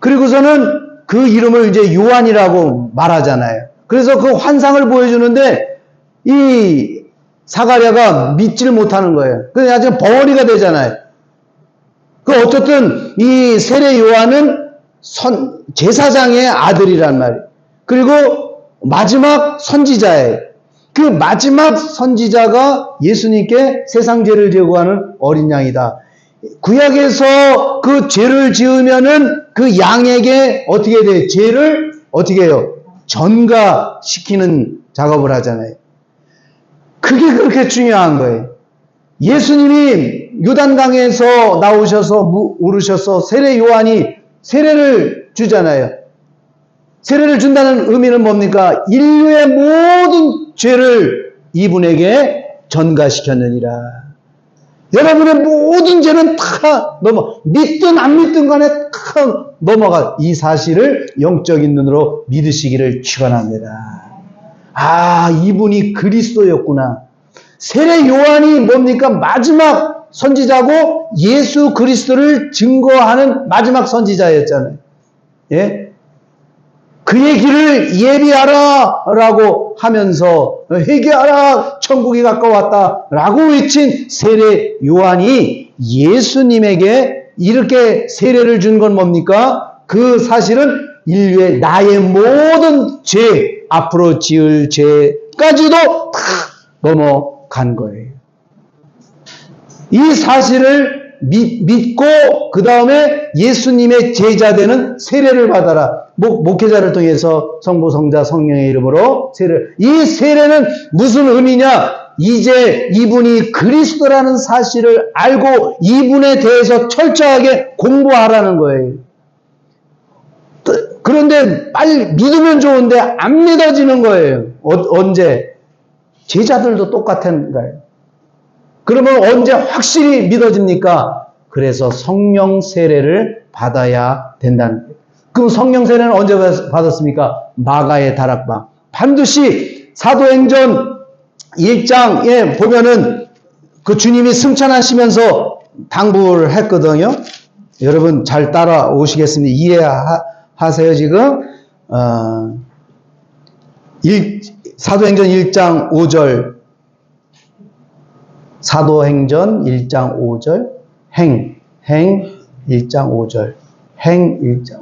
그리고서는 그 이름을 이제 요한이라고 말하잖아요. 그래서 그 환상을 보여주는데 이 사가랴가 믿지를 못하는 거예요. 그래서 나중에 벙어리가 되잖아요. 어쨌든 이 세례 요한은 제사장의 아들이란 말이에요. 그리고 마지막 선지자예요. 그 마지막 선지자가 예수님께 세상 죄를 제거하는 어린 양이다. 구약에서 그 죄를 지으면은 그 양에게 어떻게 돼요? 죄를 어떻게 해요? 전가시키는 작업을 하잖아요. 그게 그렇게 중요한 거예요. 예수님이 요단강에서 나오셔서 오르셔서 세례 요한이 세례를 주잖아요. 세례를 준다는 의미는 뭡니까? 인류의 모든 죄를 이분에게 전가시켰느니라. 여러분의 모든 죄는 다 믿든 안 믿든 간에 다 넘어가. 이 사실을 영적인 눈으로 믿으시기를 축원합니다. 이분이 그리스도였구나. 세례 요한이 뭡니까? 마지막 선지자고 예수 그리스도를 증거하는 마지막 선지자였잖아요. 예? 그의 길을 예비하라 라고 하면서 회개하라 천국이 가까웠다 라고 외친 세례 요한이 예수님에게 이렇게 세례를 준 건 뭡니까? 그 사실은 인류의 나의 모든 죄, 앞으로 지을 죄까지도 다 넘어간 거예요. 이 사실을 믿고 그 다음에 예수님의 제자 되는 세례를 받아라. 목회자를 통해서 성부, 성자, 성령의 이름으로 세례를. 이 세례는 무슨 의미냐? 이제 이분이 그리스도라는 사실을 알고 이분에 대해서 철저하게 공부하라는 거예요. 그런데 빨리 믿으면 좋은데 안 믿어지는 거예요. 언제? 제자들도 똑같은 거예요. 그러면 언제 확실히 믿어집니까? 그래서 성령 세례를 받아야 된다는 거예요. 그럼 성령 세례는 언제 받았습니까? 마가의 다락방. 반드시 사도행전 1장에 보면은 그 주님이 승천하시면서 당부를 했거든요. 여러분 잘 따라오시겠습니다. 이해하세요 지금? 사도행전 1장 5절 사도행전 1장 5절 행 1장 5절 행 1장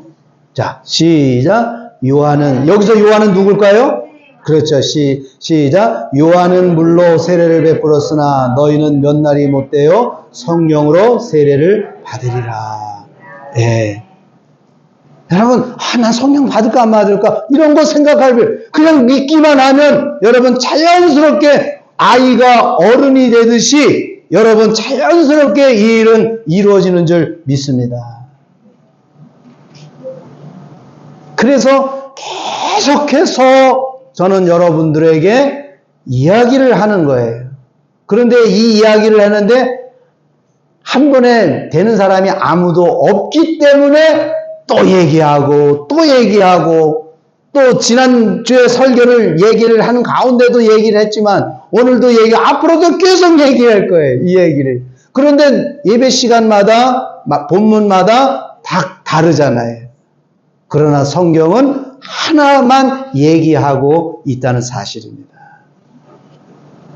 자 시작 요한은 여기서 요한은 누굴까요? 그렇죠. 시작 요한은 물로 세례를 베풀었으나 너희는 몇 날이 못되어 성령으로 세례를 받으리라. 예. 여러분, 난 성령 받을까 안 받을까 이런 거 생각할 필요 그냥 믿기만 하면 여러분 자연스럽게 아이가 어른이 되듯이 여러분 자연스럽게 이 일은 이루어지는 줄 믿습니다. 그래서 계속해서 저는 여러분들에게 이야기를 하는 거예요. 그런데 이 이야기를 하는데 한 번에 되는 사람이 아무도 없기 때문에 또 얘기하고 또 지난주에 설교를 얘기를 하는 가운데도 얘기를 했지만 오늘도 앞으로도 계속 얘기할 거예요. 이 얘기를. 그런데 예배 시간마다 본문마다 다 다르잖아요. 그러나 성경은 하나만 얘기하고 있다는 사실입니다.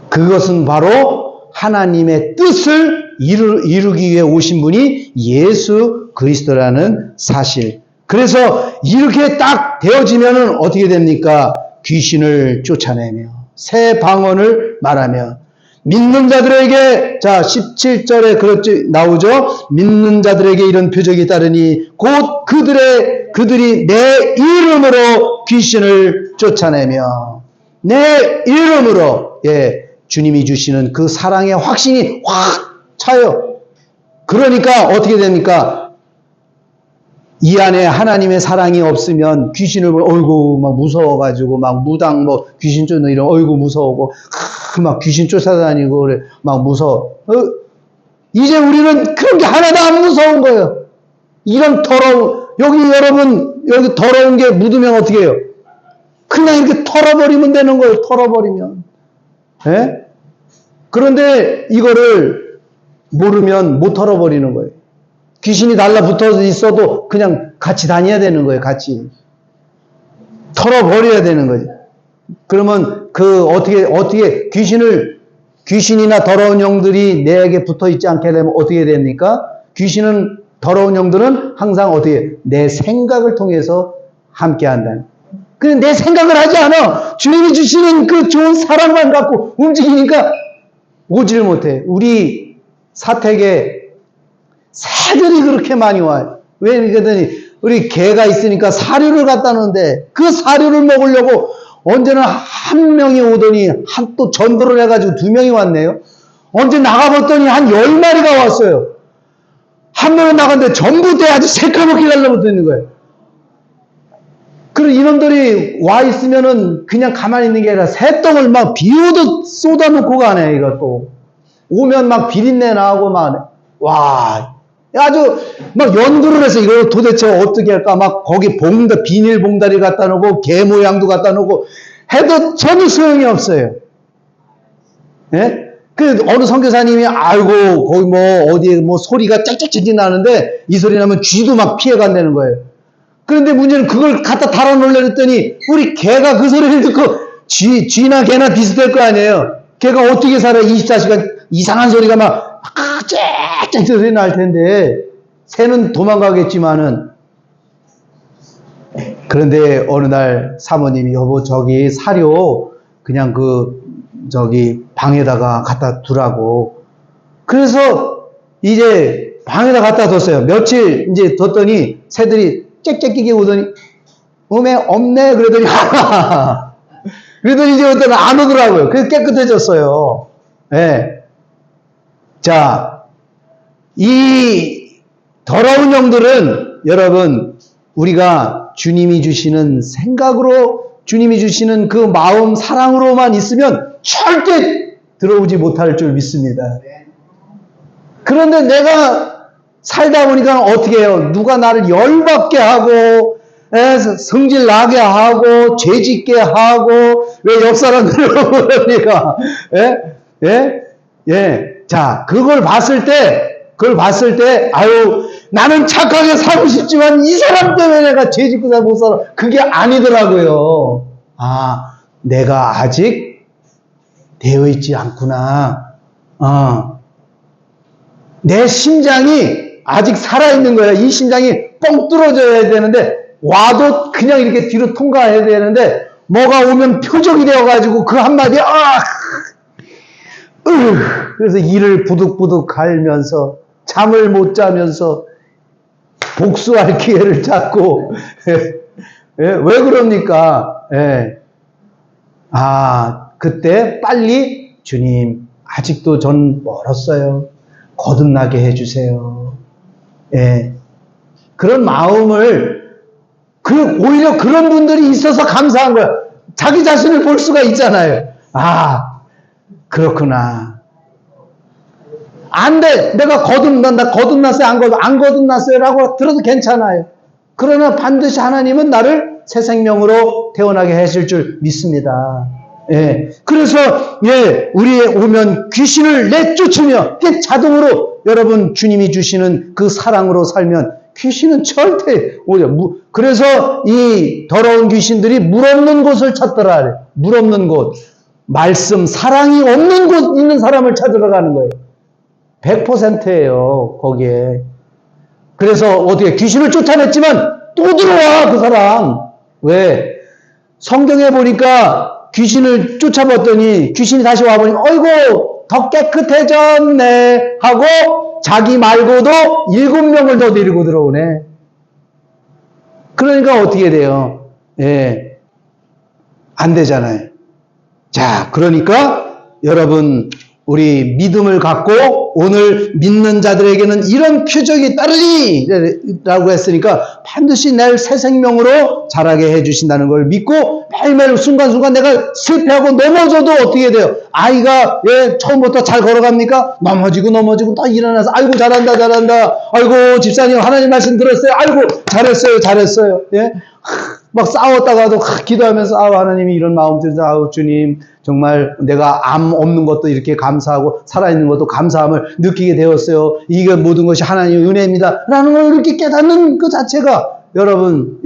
그것은 바로 하나님의 뜻을 이루기 위해 오신 분이 예수 그리스도라는 사실. 그래서 이렇게 딱 되어지면은 어떻게 됩니까? 귀신을 쫓아내며 새 방언을 말하며 믿는 자들에게 자 17절에 그렇게 나오죠. 믿는 자들에게 이런 표적이 따르니 곧 그들이 내 이름으로 귀신을 쫓아내며 내 이름으로 주님이 주시는 그 사랑의 확신이 확 차요. 그러니까 어떻게 됩니까? 이 안에 하나님의 사랑이 없으면 귀신을 보면 어이구 막 무서워가지고 막 무당 귀신 쫓는 이런 어이구 무서우고 막 귀신 쫓아다니고 그래 막 무서워. 이제 우리는 그런 게 하나도 안 무서운 거예요. 이런 더러운 여기 더러운 게 묻으면 어떻게 해요? 그냥 이렇게 털어버리면 되는 거예요. 털어버리면. 예? 그런데 이거를 모르면 못 털어버리는 거예요. 귀신이 달라붙어 있어도 그냥 같이 다녀야 되는 거예요. 같이. 털어버려야 되는 거죠. 그러면 어떻게 귀신이나 더러운 영들이 내게 붙어 있지 않게 되면 어떻게 됩니까? 더러운 영들은 항상 어떻게 내 생각을 통해서 함께 한다는. 근데 내 생각을 하지 않아. 주님이 주시는 그 좋은 사랑만 갖고 움직이니까 오지를 못해. 우리 사택에 새들이 그렇게 많이 와요. 왜 그러더니 우리 개가 있으니까 사료를 갖다 놓는데 그 사료를 먹으려고 언제나 한 명이 오더니 또 전도를 해가지고 2명이 왔네요. 언제 나가봤더니 한 10마리가 왔어요. 한 명은 나갔는데 전부 다 아주 새까맣게 달라붙어 있는 거예요. 그리고 이놈들이 와 있으면은 그냥 가만히 있는 게 아니라 새똥을 막 비오듯 쏟아놓고 가네, 이것도. 오면 막 비린내 나고 아주 막 연구를 해서 이걸 도대체 어떻게 할까 막 거기 비닐봉다리 갖다 놓고 개 모양도 갖다 놓고 해도 전혀 소용이 없어요. 예? 그 어느 선교사님이 아이고 거기 어디에 소리가 짹짹짹 나는데 이 소리 나면 쥐도 막 피해 간다는 거예요. 그런데 문제는 그걸 갖다 달아 놓으려 했더니 우리 개가 그 소리를 듣고 쥐나 개나 비슷할 거 아니에요. 개가 어떻게 살아요? 24시간 이상한 소리가 막 짹짹 소리 날 텐데 새는 도망가겠지만은. 그런데 어느 날 사모님이 여보 저기 사료 그냥 방에다가 갖다 두라고. 그래서 이제 방에다 갖다 뒀어요. 며칠 이제 뒀더니 새들이 짹짹끼게 오더니 없네 그러더니 그러더니 이제 어떤 안 오더라고요. 그래서 깨끗해졌어요. 예. 자, 이 더러운 영들은 여러분 우리가 주님이 주시는 생각으로 주님이 주시는 그 마음 사랑으로만 있으면 절대 들어오지 못할 줄 믿습니다. 그런데 내가 살다 보니까 어떻게 해요? 누가 나를 열받게 하고, 성질 나게 하고, 죄 짓게 하고, 왜 옆 사람들을 그럽니까? 자, 그걸 봤을 때, 아유, 나는 착하게 살고 싶지만 이 사람 때문에 내가 죄 짓고 못 살아. 그게 아니더라고요. 아, 내가 아직 되어 있지 않구나. 내 심장이 아직 살아있는 거야. 이 심장이 뻥 뚫어져야 되는데, 와도 그냥 이렇게 뒤로 통과해야 되는데, 뭐가 오면 표적이 되어가지고 그 한마디에, 그래서 이를 부득부득 갈면서, 잠을 못 자면서, 복수할 기회를 찾고, 왜 그럽니까? 그때 빨리 주님, 아직도 전 멀었어요. 거듭나게 해주세요. 그런 마음을, 오히려 그런 분들이 있어서 감사한 거야. 자기 자신을 볼 수가 있잖아요. 그렇구나. 안 돼. 내가 거듭났어요. 안 거듭났어요. 라고 들어도 괜찮아요. 그러나 반드시 하나님은 나를 새 생명으로 태어나게 하실 줄 믿습니다. 그래서, 우리에 오면 귀신을 내쫓으며, 자동으로 여러분 주님이 주시는 그 사랑으로 살면 귀신은 절대 오죠. 그래서 이 더러운 귀신들이 물 없는 곳을 찾더라. 물 없는 곳. 말씀, 사랑이 없는 곳 있는 사람을 찾으러 가는 거예요. 100%예요, 거기에. 그래서 어떻게 귀신을 쫓아냈지만 또 들어와, 그 사람. 왜? 성경에 보니까 귀신을 쫓아봤더니 귀신이 다시 와보니까 어이구 더 깨끗해졌네 하고 자기 말고도 7명을 더 데리고 들어오네. 그러니까 어떻게 돼요? 안 되잖아요. 자, 그러니까 여러분 우리 믿음을 갖고 오늘 믿는 자들에게는 이런 표적이 따르니 라고 했으니까 반드시 날 새 생명으로 자라게 해주신다는 걸 믿고 매일매일 순간순간 내가 실패하고 넘어져도 어떻게 돼요? 아이가 처음부터 잘 걸어갑니까? 넘어지고 또 일어나서 아이고 잘한다 아이고 집사님 하나님 말씀 들었어요. 아이고 잘했어요. 막 싸웠다가도 기도하면서 하나님이 이런 마음 들어서 주님 정말 내가 암 없는 것도 이렇게 감사하고 살아있는 것도 감사함을 느끼게 되었어요. 이게 모든 것이 하나님의 은혜입니다 라는 걸 이렇게 깨닫는 그 자체가 여러분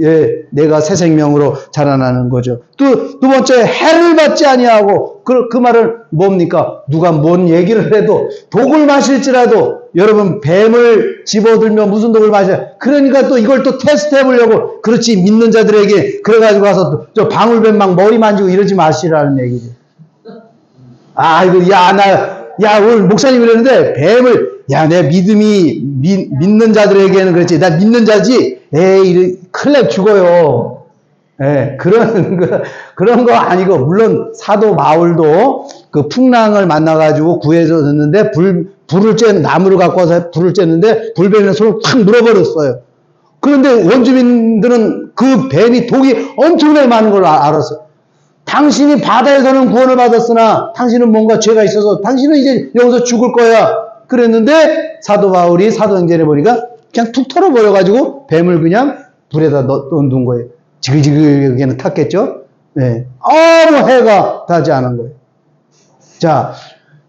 내가 새 생명으로 자라나는 거죠. 두 번째 해를 받지 아니하고 그 말은 뭡니까? 누가 뭔 얘기를 해도 독을 마실지라도 여러분 뱀을 집어들면 무슨 독을 마셔요? 그러니까 또 이걸 또 테스트 해보려고 그렇지 믿는 자들에게 그래가지고 가서 저 방울뱀 막 머리 만지고 이러지 마시라는 얘기죠. 오늘 목사님 그랬는데 뱀을 내 믿음이 믿는 자들에게는 그렇지 나 믿는 자지 큰일 날 죽어요. 그런 거 아니고 물론 사도 바울도 그 풍랑을 만나가지고 구해졌는데 나무를 갖고 와서 불을 쬐는데 불뱀의 손을 탁 물어버렸어요. 그런데 원주민들은 그 뱀이 독이 엄청나게 많은 걸 알았어요. 당신이 바다에서는 구원을 받았으나 당신은 뭔가 죄가 있어서 당신은 이제 여기서 죽을 거야. 그랬는데 사도 바울이 사도행전에 보니까 그냥 툭 털어버려가지고 뱀을 그냥 불에다 넣어둔 거예요. 지글지글하게는 탔겠죠? 아무 해가 닿지 않은 거예요. 자,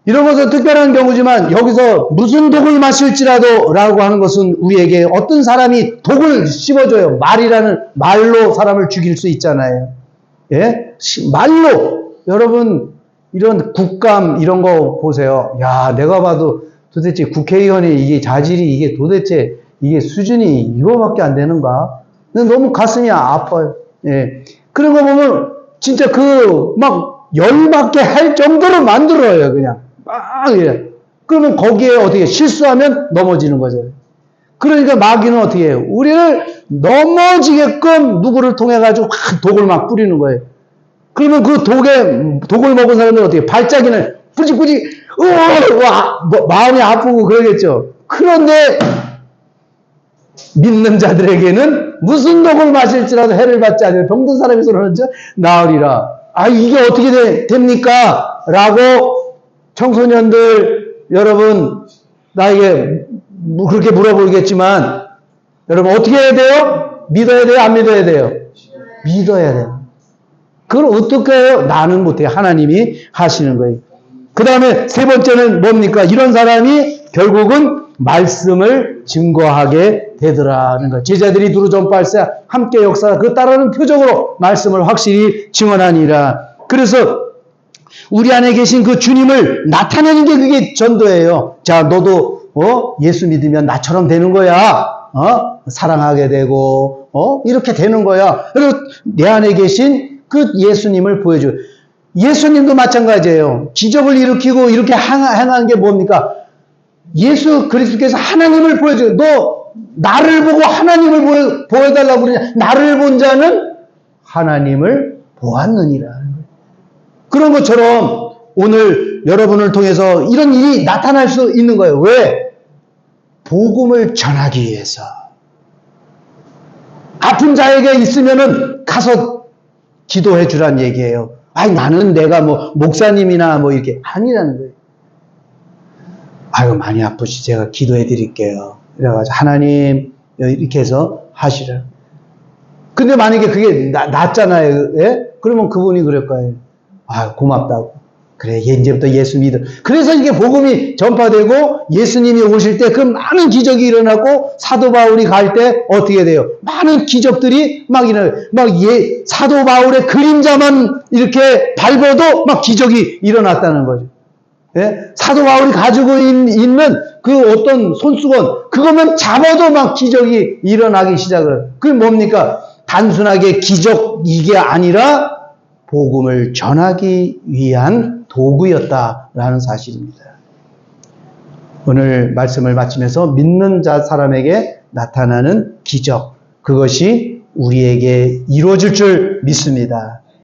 이런 것은 특별한 경우지만 여기서 무슨 독을 마실지라도 라고 하는 것은 우리에게 어떤 사람이 독을 씹어줘요. 말로 사람을 죽일 수 있잖아요. 말로. 여러분, 이런 국감, 이런 거 보세요. 내가 봐도 도대체 국회의원이 이게 자질이 이게 도대체 이게 수준이 이거밖에 안 되는가? 너무 가슴이 아파요. 그런 거 보면 진짜 막 열받게 할 정도로 만들어요, 그냥. 그러면 거기에 어떻게 실수하면 넘어지는 거죠. 그러니까 마귀는 어떻게 해요? 우리를 넘어지게끔 누구를 통해 가지고 독을 막 뿌리는 거예요. 그러면 그 독을 먹은 사람들은 어떻게 발작이는 뿌직뿌직 마음이 아프고 그러겠죠. 그런데 믿는 자들에게는 무슨 독을 마실지라도 해를 받지 않으면 병든 사람이 손을 얹어 나으리라. 이게 어떻게 됩니까? 라고 청소년들 여러분 나에게 그렇게 물어보겠지만 여러분 어떻게 해야 돼요? 믿어야 돼요? 안 믿어야 돼요? 믿어야 돼요. 그걸 어떻게 해요? 나는 못해요. 하나님이 하시는 거예요. 그 다음에 세 번째는 뭡니까? 이런 사람이 결국은 말씀을 증거하게 되더라는 거예요. 제자들이 두루 전파할세 함께 역사 그 따르는 표적으로 말씀을 확실히 증언하니라. 그래서 우리 안에 계신 그 주님을 나타내는 게 그게 전도예요. 자, 너도 예수 믿으면 나처럼 되는 거야. 사랑하게 되고 이렇게 되는 거야. 그리고 내 안에 계신 그 예수님을 보여줘요. 예수님도 마찬가지예요. 기적을 일으키고 이렇게 행한 게 뭡니까? 예수 그리스도께서 하나님을 보여줘요. 너 나를 보고 하나님을 보여달라고 그러냐? 나를 본 자는 하나님을 보았느니라. 그런 것처럼 오늘 여러분을 통해서 이런 일이 나타날 수 있는 거예요. 왜? 복음을 전하기 위해서. 아픈 자에게 있으면은 가서 기도해 주란 얘기예요. 아니, 나는 내가 뭐, 목사님이나 뭐 이렇게 아니라는 거예요. 아유, 많이 아프시, 제가 기도해 드릴게요. 이래가지고, 하나님, 이렇게 해서 하시라. 근데 만약에 그게 낫잖아요. 예? 그러면 그분이 그럴 거예요. 아, 고맙다고. 그래, 이제부터 예수 믿어. 그래서 이게 복음이 전파되고 예수님이 오실 때 그 많은 기적이 일어나고 사도 바울이 갈 때 어떻게 돼요? 많은 기적들이 막 일어나요. 사도 바울의 그림자만 이렇게 밟아도 막 기적이 일어났다는 거죠. 예? 사도 바울이 가지고 있는 그 어떤 손수건, 그거만 잡아도 막 기적이 일어나기 시작을 해요. 그게 뭡니까? 단순하게 기적 이게 아니라 복음을 전하기 위한 도구였다라는 사실입니다. 오늘 말씀을 마치면서 믿는 자 사람에게 나타나는 기적, 그것이 우리에게 이루어질 줄 믿습니다.